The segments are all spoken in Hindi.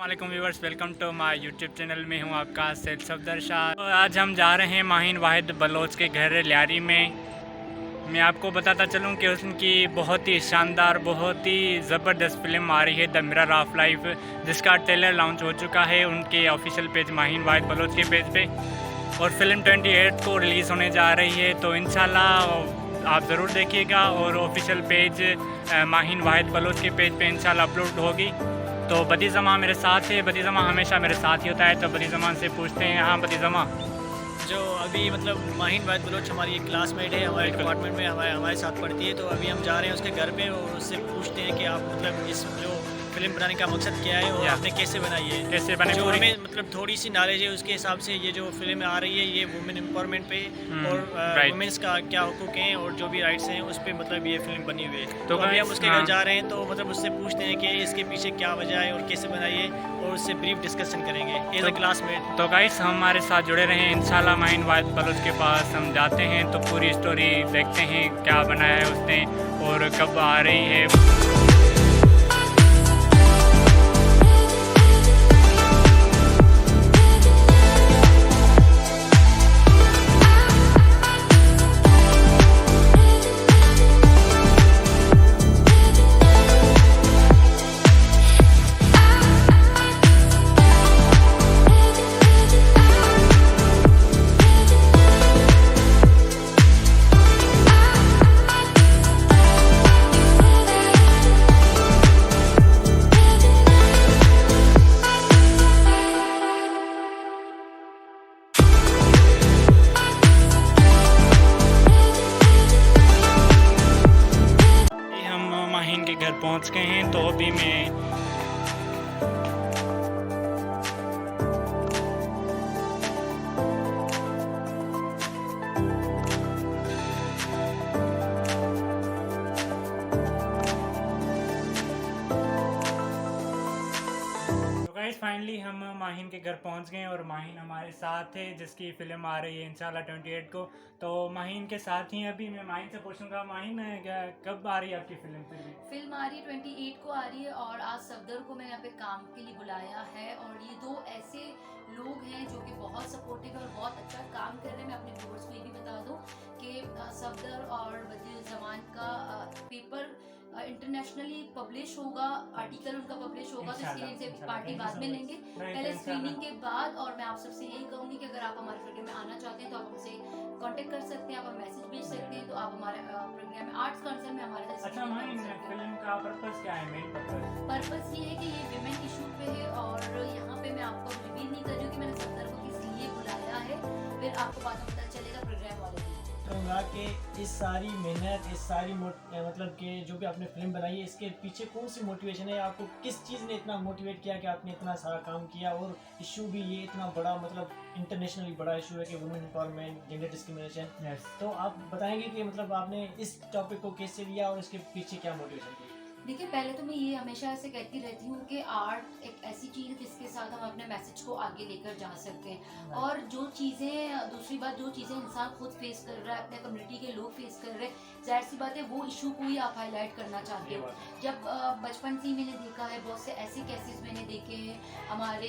वालेकुम viewers, welcome to my YouTube channel में हूं आपका सैयद सफदर शाह। तो आज हम जा रहे हैं माहिन वाहिद बलोच के घर लियारी में। मैं आपको बताता चलूं कि उनकी बहुत ही शानदार, बहुत ही ज़बरदस्त फिल्म आ रही है द मिरर ऑफ लाइफ, जिसका ट्रेलर लॉन्च हो चुका है उनके ऑफिशियल पेज माहिन वाहिद बलोच के पेज पे, और फिल्म 28 को रिलीज़ होने जा रही है। तो इंशाल्लाह आप ज़रूर देखिएगा, और ऑफिशियल पेज माहिन वाहिद बलोच के पेज पे इंशाल्लाह अपलोड होगी। तो बदी ज़मा मेरे साथ है, बदी ज़मा हमेशा मेरे साथ ही होता है। तो बदी ज़मा से पूछते हैं, हाँ बदी ज़मा, जो अभी मतलब माहिन वाहिद बलोच हमारी एक क्लासमेट है, हमारे डिपार्टमेंट में हमारे साथ पढ़ती है। तो अभी हम जा रहे हैं उसके घर पे और उससे पूछते हैं कि आप मतलब इस जो फिल्म बनाने का मकसद क्या है और आपने कैसे बनाई है, कैसे बने, जो हमें मतलब थोड़ी सी नॉलेज है उसके हिसाब से ये जो फिल्म आ रही है ये वुमेन एम्पावरमेंट पे और वुमेन्स का क्या हुकूक हैं और जो भी राइट्स हैं उस पर मतलब ये फिल्म बनी हुई है। तो अभी हम उसके घर जा रहे हैं, तो मतलब उससे पूछते हैं कि इसके पीछे क्या वजह है और कैसे बनाई है, और उससे ब्रीफ डिस्कशन करेंगे एज अ क्लासमेट। तो गाइस हमारे साथ जुड़े रहें इंशाल्लाह। माहिन वाहिद बलोच के पास हम जाते हैं तो पूरी स्टोरी देखते हैं क्या बनाया है उसने और कब आ रही है। माहिन के घर पहुंच गए हैं। तो अभी मैं फाइनली हम माहिन के घर पहुंच गए और माहिन हमारे साथ है, जिसकी फिल्म आ रही है इंशाल्लाह 28 को। तो माहिन के साथ ही अभी मैं माहिन से पूछूंगा, माहिन कब आ रही है आपकी फिल्म? फिल्म आ रही है 28 को आ रही है, और आज सफदर को मैंने यहाँ पे काम के लिए बुलाया है। और ये दो ऐसे लोग हैं जो कि बहुत सपोर्टिव है और बहुत अच्छा काम कर रहे हैं। मैं अपने व्यूअर्स को ये भी बता दूं कि सफदर और बदी ज़मान का पेपर इंटरनेशनली पब्लिश होगा, आर्टिकल उनका पब्लिश होगा। तो इसके लिए पार्टी बाद में लेंगे, पहले स्क्रीनिंग के बाद। और मैं आप सबसे यही कहूँगी कि अगर आप हमारे प्रोग्राम में आना चाहते हैं तो आप हमसे कांटेक्ट कर सकते हैं, आप मैसेज भेज सकते हैं। तो आप हमारे प्रोग्राम में आर्ट्स कंसर्न में हमारे साथ फिल्म का पर्पस क्या है? मेन पर्पस ये है कि ये विमेन इशू पे है, और यहाँ पे मैं आपको रिवील नहीं कर रही हूँ कि मैंने सफदर को किस लिए बुलाया है, फिर आपको बाद में पता चलेगा प्रोग्राम वाले दिन। कहूँगा कि इस सारी मेहनत, इस सारी मतलब कि जो भी आपने फिल्म बनाई है, इसके पीछे कौन सी मोटिवेशन है? आपको किस चीज़ ने इतना मोटिवेट किया कि आपने इतना सारा काम किया? और इशू भी ये इतना बड़ा, मतलब इंटरनेशनली बड़ा इशू है कि वुमेन एम्पावरमेंट, जेंडर डिस्क्रिमिनेशन। तो आप बताएंगे कि मतलब आपने इस टॉपिक को कैसे लिया और इसके पीछे क्या मोटिवेशन थी? देखिए, पहले तो मैं ये हमेशा ऐसे कहती रहती हूँ कि आर्ट एक ऐसी चीज़ है जिसके साथ हम अपने मैसेज को आगे लेकर जा सकते हैं। और जो चीज़ें, दूसरी बात, जो चीज़ें इंसान खुद फेस कर रहा है, अपने कम्युनिटी के लोग फेस कर रहे हैं, जाहिर सी बात है वो इशू को ही आप हाईलाइट करना चाहते हो। जब बचपन से ही मैंने देखा है, बहुत से ऐसे केसेस मैंने देखे हैं, हमारे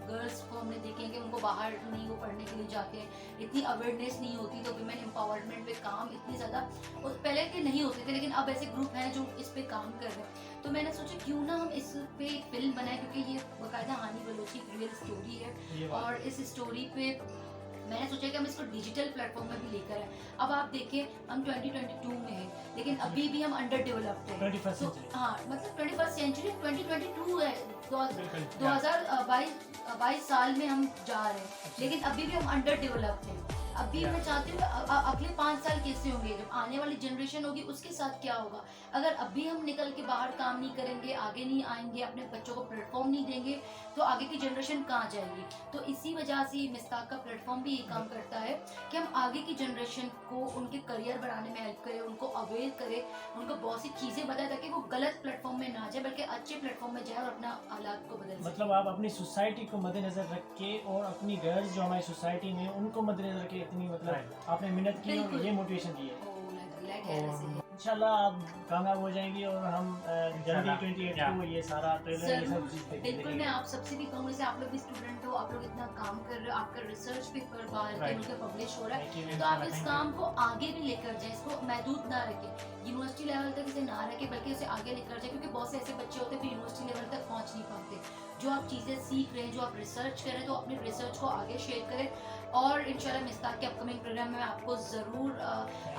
गर्ल्स को हमने देखे हैं कि उनको बाहर नहीं वो पढ़ने के लिए जाते हैं, इतनी अवेयरनेस नहीं होती। तो वुमेन एम्पावरमेंट पे काम इतनी ज़्यादा पहले के नहीं होते थे, लेकिन अब ऐसे ग्रुप हैं जो इस पे काम कर रहे हैं। तो मैंने सोचा क्यों ना हम इस पे एक फिल्म बनाए, क्योंकि ये बाकायदा हानि बलोची की रियल स्टोरी है। और इस स्टोरी पे मैंने सोचा कि हम इसको डिजिटल प्लेटफॉर्म में भी लेकर आए। अब आप देखिए, हम 2022 में हैं, लेकिन अभी भी हम अंडर डेवलप्ड हैं। तो हाँ, मतलब 21st सेंचुरी 2022 है, 2022 साल में हम जा रहे हैं, लेकिन अभी भी हम अंडर डेवलप्ड हैं। अभी मैं चाहती हूँ अगले 5 साल कैसे होंगे, जब आने वाली जनरेशन होगी उसके साथ क्या होगा। अगर अभी हम निकल के बाहर काम नहीं करेंगे, आगे नहीं आएंगे, अपने बच्चों को प्लेटफॉर्म नहीं देंगे, तो आगे की जनरेशन कहाँ जाएगी। तो इसी वजह से मिस्ताक का प्लेटफॉर्म भी ये काम करता है कि हम आगे की जनरेशन को उनके करियर बढ़ाने में हेल्प करें, उनको अवेयर करें, उनको बहुत सी चीज़ें बताएं ताकि वो गलत प्लेटफॉर्म में ना जाए, बल्कि अच्छे प्लेटफॉर्म में जाए और अपना हालात को बदल। मतलब आप अपनी सोसाइटी को मद्देनजर रख के और अपनी गर्ल्स जो हमारी सोसाइटी में उनको मद्देनजर रख के इतनी मतलब आपने मेहनत की और ये मोटिवेशन दी है। इंशाल्लाह आप कामयाब हो जाएंगी और हम जल्दी इंशाल्लाह। 28 या। को ये सारा ट्रेलर ये सब चीज़ बिल्कुल, मैं देखेंगे। आप सबसे भी कहूँ, जैसे आप लोग भी स्टूडेंट हो, आप लोग इतना काम कर रहे हो, आपका रिसर्च पेपर बाहर के Right. मुल्क में पब्लिश हो रहा है, Thank you, तो आप इंशाल्लाह, इस thank you। काम को आगे भी लेकर जाएं, इसको महदूद ना रखें, यूनिवर्सिटी लेवल तक इसे ना रखें, बल्कि इसे आगे लेकर जाएं, क्योंकि बहुत से ऐसे बच्चे होते हैं फिर यूनिवर्सिटी लेवल तक पहुंच नहीं पाते। जो आप चीज़ें सीख रहे हैं, जो आप रिसर्च कर रहे हैं, तो अपने रिसर्च को आगे शेयर करें। और इंशाल्लाह मिस्ताक के अपकमिंग प्रोग्राम में आपको ज़रूर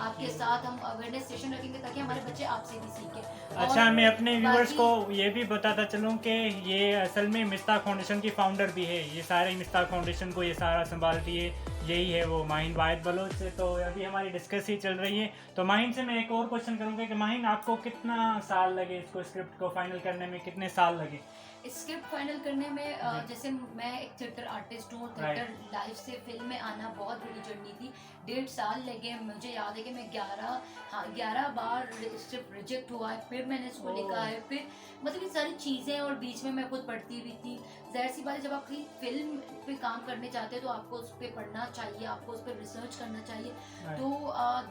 आपके साथ हम अवेयरनेस सेशन रखेंगे, ताकि हमारे बच्चे आपसे भी सीखें। अच्छा, और मैं अपने व्यूवर्स को बाकी- ये भी बताता चलूँ कि ये असल में मिस्ताक फाउंडेशन की फाउंडर भी है। ये सारे मिस्ताक फाउंडेशन को ये सारा संभालती है, यही है वो माहिन वाहिद बलोच से। तो अभी हमारी डिस्कस ही चल रही है। तो माहिन से मैं एक और क्वेश्चन करूँगा कि माहिन, आपको कितना साल लगे इसको, स्क्रिप्ट को फाइनल करने में कितने साल लगे? स्क्रिप्ट फाइनल करने में जैसे मैं एक थिएटर आर्टिस्ट हूँ, थिएटर लाइफ से फिल्म में आना बहुत बड़ी जर्नी थी। 1.5 साल लगे। मुझे याद है कि मैं 11 बार स्क्रिप्ट रिजेक्ट हुआ है, फिर मैंने इसको लिखा है, फिर मतलब ये सारी चीज़ें, और बीच में मैं खुद पढ़ती भी थी। ज़ाहिर सी बात है, जब आप कहीं फिल्म पे काम करने चाहते हैं तो आपको उस पर पढ़ना चाहिए, आपको उस पर रिसर्च करना चाहिए। तो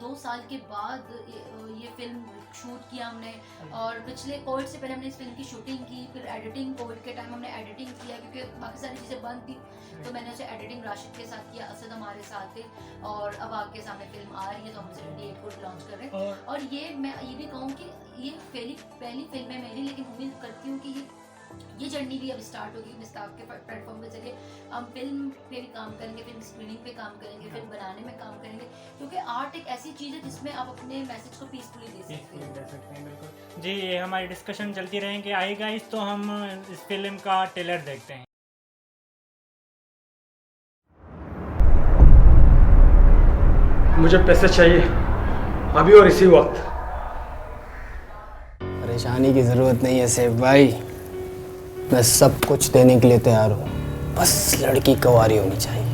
2 साल के बाद ये फिल्म शूट किया हमने, और पिछले कोविड से पहले हमने इस फिल्म की शूटिंग की, फिर एडिटिंग, कोविड के टाइम हमने एडिटिंग किया, क्योंकि बाकी सारी चीज़ें बंद थी, तो मैंने उसे एडिटिंग राशिद के साथ किया, असद हमारे साथ थे, और अब आपके सामने फिल्म आ रही है, तो हम उसे 28 को लॉन्च कर रहे हैं। और ये मैं ये भी कहूँ कि ये पहली फिल्म है मेरी, लेकिन उम्मीद करती हूँ कि ये जर्नी भी अब स्टार्ट होगी मिस्ताक के प्लेटफॉर्म पे चलिए। हम फिल्म पे भी काम करेंगे, फिल्म स्क्रीनिंग पे काम करेंगे, फिल्म बनाने में काम करेंगे, क्योंकि आर्ट एक ऐसी चीज़ है जिसमें आप अपने मैसेज को पीसफुली दे सकते हैं। बिल्कुल जी, ये हमारी डिस्कशन चलती रहेंगे। आइए गाइस, तो हम इस फिल्म का ट्रेलर देखते हैं। मुझे पैसे चाहिए अभी और इसी वक्त। परेशानी की ज़रूरत नहीं है सेफ भाई, मैं सब कुछ देने के लिए तैयार हूँ, बस लड़की कुंवारी होनी चाहिए।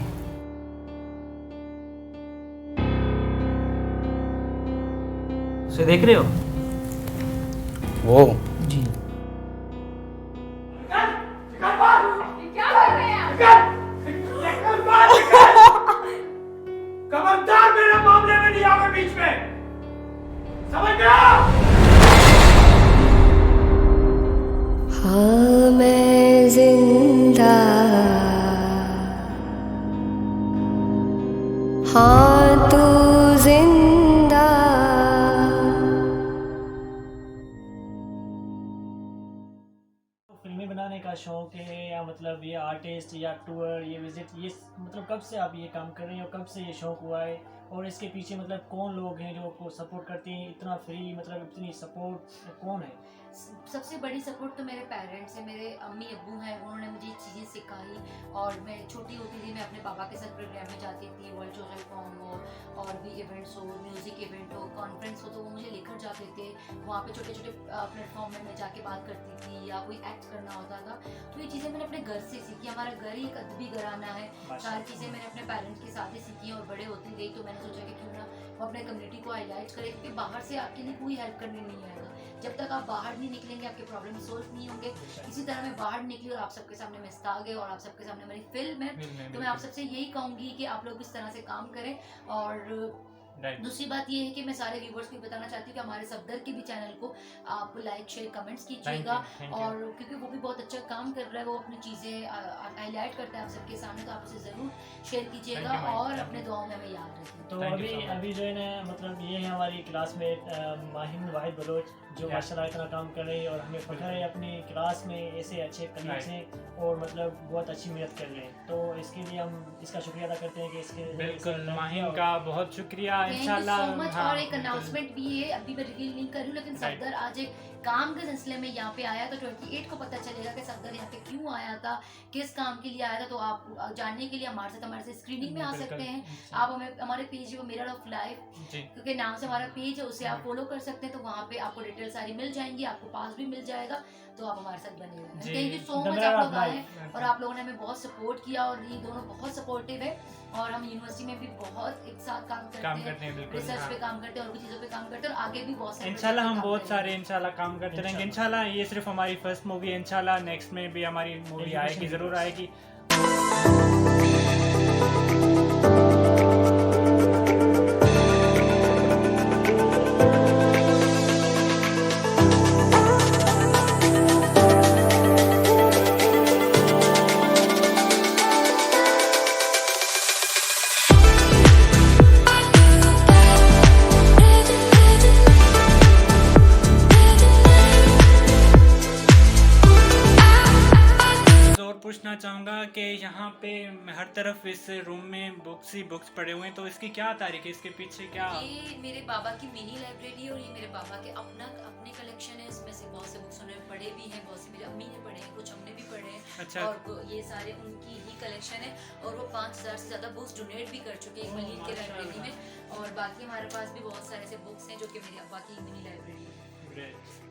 उसे देख रहे हो? वो जी। खबरदार मेरे मामले में नहीं आवे बीच में, समझ गया? हाँ मैं जिंदा, हाँ तू जिंदा। फिल्में बनाने का शौक है, या मतलब ये आर्टिस्ट या टूर, ये विजिट, ये मतलब कब से आप ये काम कर रहे हैं और कब से ये शौक हुआ है, और इसके पीछे मतलब कौन लोग हैं जो आपको सपोर्ट करते हैं, इतना फ्री मतलब इतनी सपोर्ट कौन है? सबसे बड़ी सपोर्ट तो मेरे पेरेंट्स हैं, मेरे अम्मी अब्बू हैं, उन्होंने मुझे चीज़ें सिखाई। और मैं छोटी होती थी, मैं अपने पापा के साथ प्रोग्राम में जाती थी, वर्ल्ड सोशल फॉर्म हो और भी इवेंट्स हो, म्यूज़िक इवेंट हो, कॉन्फ्रेंस हो, तो वो मुझे लेकर जाते थे। वहाँ पे छोटे छोटे प्लेटफॉर्म में मैं जाके बात करती थी, या कोई एक्ट करना होता था। तो ये चीज़ें मैंने अपने घर से सीखी। हमारा घर ही एक अदबी घराना है, सारी चीज़ें मैंने अपने पेरेंट्स के साथ ही सीखी हैं, और बड़े होती गई तो मैंने सोचा कि क्यों ना वो अपने कम्युनिटी को हाईलाइट करें, क्योंकि बाहर से आपके लिए कोई हेल्प करने नहीं आएगा। जब तक आप बाहर नहीं निकलेंगे आपके प्रॉब्लम सोल्व नहीं होंगे। इसी तरह मैं बाहर निकली और आप सबके सामने मिस्ताक है और आप सबके सामने मेरी फिल्म है, तो मैं आप सबसे यही कहूँगी कि आप लोग इस तरह से काम करें। और दूसरी बात ये है कि मैं सारे व्यूवर्स को बताना चाहती हूँ कि हमारे सफदर के भी चैनल को आप लाइक शेयर कमेंट्स कीजिएगा, और क्योंकि वो भी बहुत अच्छा काम कर रहा है, वो अपनी चीज़ें हाईलाइट करता है आप सबके सामने, तो आप उसे ज़रूर शेयर कीजिएगा और अपने दुआओं में हमें याद रखें। तो अभी जो है ना, मतलब ये है हमारी क्लासमेट माहिन वाहिद बलोच, जो माशाल्लाह इतना काम कर रही है, और हमें फख्र है अपनी क्लास में ऐसे अच्छे कलीग्स हैं, और मतलब बहुत अच्छी मेहनत कर रहे हैं। तो इसके लिए हम इसका शुक्रिया अदा करते हैं कि इसके बिल्कुल माहिन का बहुत शुक्रिया। इंशाल्लाह। Thank you so much. और एक अनाउंसमेंट भी है, अभी मैं रिवील नहीं कर रही हूँ, लेकिन सफदर आज एक काम के सिलसिले में यहाँ पे आया, तो 28 को पता चलेगा कि सफदर यहाँ पे क्यों आया था, किस काम के लिए आया था। तो आप जानने के लिए हमारे साथ स्क्रीनिंग में आ सकते हैं। आप हमें हमारे पेज है मिरर ऑफ लाइफ, क्योंकि नाम से हमारा पेज है, उसे आप फॉलो कर सकते हैं, तो वहाँ पे आपको डिटेल सारी मिल जाएंगी, आपको पास भी मिल जाएगा, तो आप हमारे साथ बने रहें। थैंक यू सो मच, आप लोग आए और आप लोगों ने हमें बहुत सपोर्ट किया, और ये दोनों बहुत सपोर्टिव है, और हम यूनिवर्सिटी में भी बहुत एक साथ काम करते हैं, रिसर्च पे काम करते हैं, और भी चीज़ों पे काम करते हैं, और आगे भी बहुत सारे इंशाल्लाह हम बहुत सारे इंशाल्लाह काम करते रहेंगे। इंशाल्लाह ये सिर्फ हमारी फर्स्ट मूवी है, इंशाल्लाह नेक्स्ट में भी हमारी मूवी आएगी, ज़रूर आएगी। पूछना चाहूँगा कि यहाँ पे हर तरफ इस रूम में बुक्स ही बुक्स पड़े हुए हैं, तो इसकी क्या तारीख है, इसके पीछे क्या? ये मेरे बाबा की मिनी लाइब्रेरी है और ये मेरे बाबा के अपने कलेक्शन है। इसमें से बहुत से बुक्स उन्होंने पढ़े भी हैं, बहुत से मेरी अम्मी ने पढ़े हैं, कुछ हमने भी पढ़े हैं। अच्छा। और ये सारे उनकी ही कलेक्शन है और वो 5000 से ज़्यादा बुक्स डोनेट भी कर चुके हैं मलिन के लाइब्रेरी में। और बाकी हमारे पास भी बहुत सारे ऐसे बुक्स हैं जो कि मेरे अब्बा की मिनी लाइब्रेरी है। ग्रेट।